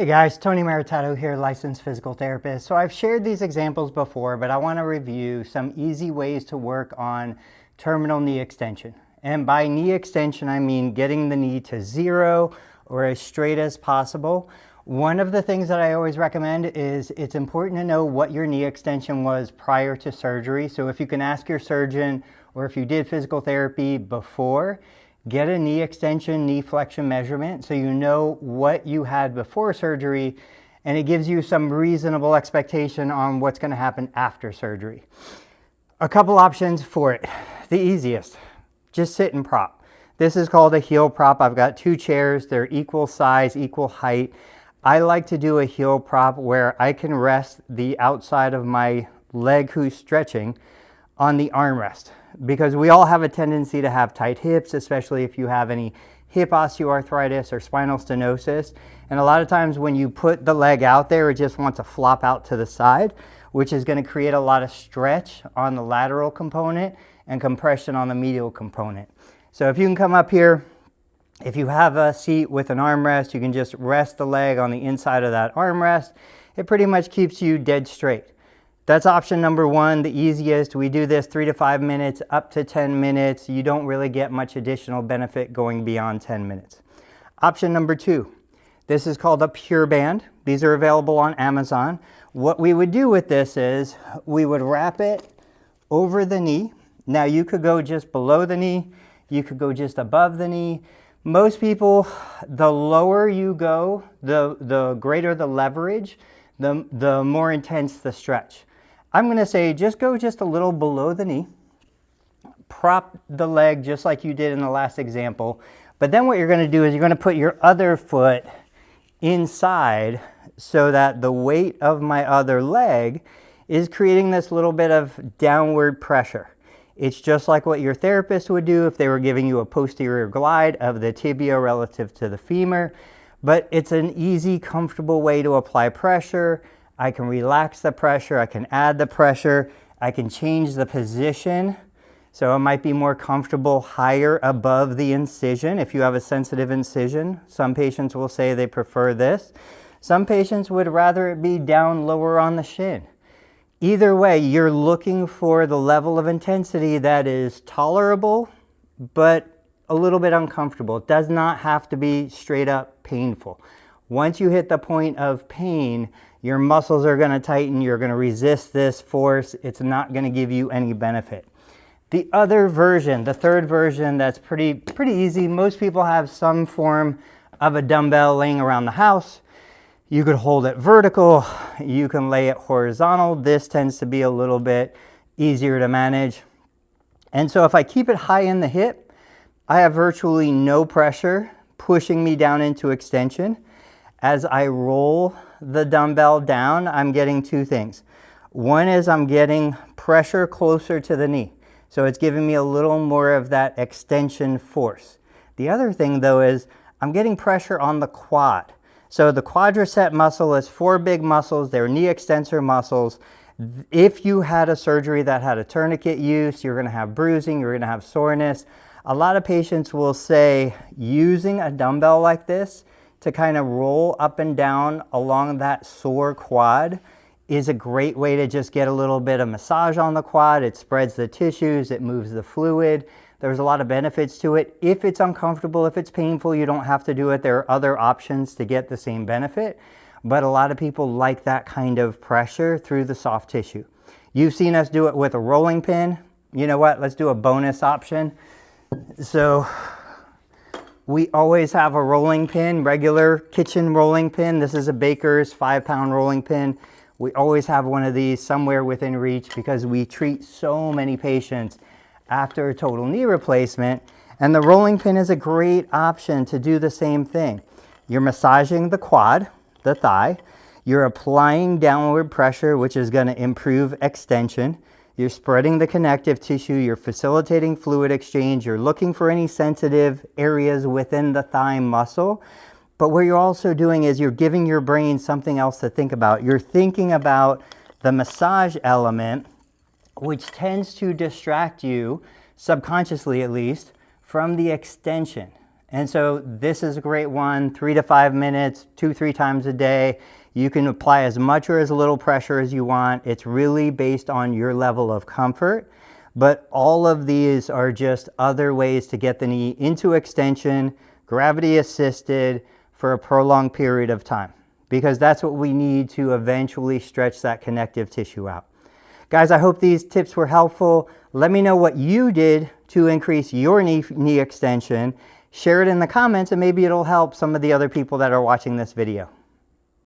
Hey guys, Tony Maritato here, licensed physical therapist. So I've shared these examples before, but I want to review some easy ways to work on terminal knee extension. And by knee extension, I mean getting the knee to zero or as straight as possible. One of the things that I always recommend is it's important to know what your knee extension was prior to surgery. So if you can ask your surgeon, or if you did physical therapy before, get a knee extension, knee flexion measurement so you know what you had before surgery, and it gives you some reasonable expectation on what's going to happen after surgery. A couple options for it. The easiest, just sit and prop. This is called a heel prop. I've got two chairs. They're equal size, equal height. I like to do a heel prop where I can rest the outside of my leg who's stretching on the armrest, because we all have a tendency to have tight hips, especially if you have any hip osteoarthritis or spinal stenosis. And a lot of times when you put the leg out there, it just wants to flop out to the side, which is going to create a lot of stretch on the lateral component and compression on the medial component. So if you can come up here, if you have a seat with an armrest, you can just rest the leg on the inside of that armrest. It pretty much keeps you dead straight. That's option number one, the easiest. We do this 3 to 5 minutes, up to 10 minutes. You don't really get much additional benefit going beyond 10 minutes. Option number two, this is called a pure band. These are available on Amazon. What we would do with this is we would wrap it over the knee. Now you could go just below the knee. You could go just above the knee. Most people, the lower you go, the greater the leverage, the more intense the stretch. I'm going to say just go just a little below the knee, prop the leg just like you did in the last example, but then what you're going to do is you're going to put your other foot inside so that the weight of my other leg is creating this little bit of downward pressure. It's just like what your therapist would do if they were giving you a posterior glide of the tibia relative to the femur, but it's an easy, comfortable way to apply pressure. I can relax the pressure, I can add the pressure, I can change the position. So it might be more comfortable higher above the incision if you have a sensitive incision. Some patients will say they prefer this. Some patients would rather it be down lower on the shin. Either way, you're looking for the level of intensity that is tolerable, but a little bit uncomfortable. It does not have to be straight up painful. Once you hit the point of pain, your muscles are going to tighten, you're going to resist this force, it's not going to give you any benefit. The other version, the third version, that's pretty easy. Most people have some form of a dumbbell laying around the house. You could hold it vertical, you can lay it horizontal. This tends to be a little bit easier to manage. And so if I keep it high in the hip, I have virtually no pressure pushing me down into extension. As I roll the dumbbell down, I'm getting two things. One is I'm getting pressure closer to the knee. So it's giving me a little more of that extension force. The other thing though is I'm getting pressure on the quad. So the quadriceps muscle is 4 big muscles. They're knee extensor muscles. If you had a surgery that had a tourniquet use, you're gonna have bruising, you're gonna have soreness. A lot of patients will say using a dumbbell like this to kind of roll up and down along that sore quad is a great way to just get a little bit of massage on the quad. It spreads the tissues, it moves the fluid. There's a lot of benefits to it. If it's uncomfortable, if it's painful, you don't have to do it. There are other options to get the same benefit, but a lot of people like that kind of pressure through the soft tissue. You've seen us do it with a rolling pin. You know what? Let's do a bonus option. So we always have a rolling pin, regular kitchen rolling pin. This is a Baker's 5-pound rolling pin. We always have one of these somewhere within reach because we treat so many patients after a total knee replacement. And the rolling pin is a great option to do the same thing. You're massaging the quad, the thigh. You're applying downward pressure, which is going to improve extension. You're spreading the connective tissue, you're facilitating fluid exchange, you're looking for any sensitive areas within the thigh muscle. But what you're also doing is you're giving your brain something else to think about. You're thinking about the massage element, which tends to distract you, subconsciously at least, from the extension. And so this is a great one, 3 to 5 minutes, 2-3 times a day. You can apply as much or as little pressure as you want. It's really based on your level of comfort. But all of these are just other ways to get the knee into extension, gravity assisted, for a prolonged period of time, because that's what we need to eventually stretch that connective tissue out. Guys, I hope these tips were helpful. Let me know what you did to increase your knee extension. Share it in the comments and maybe it'll help some of the other people that are watching this video.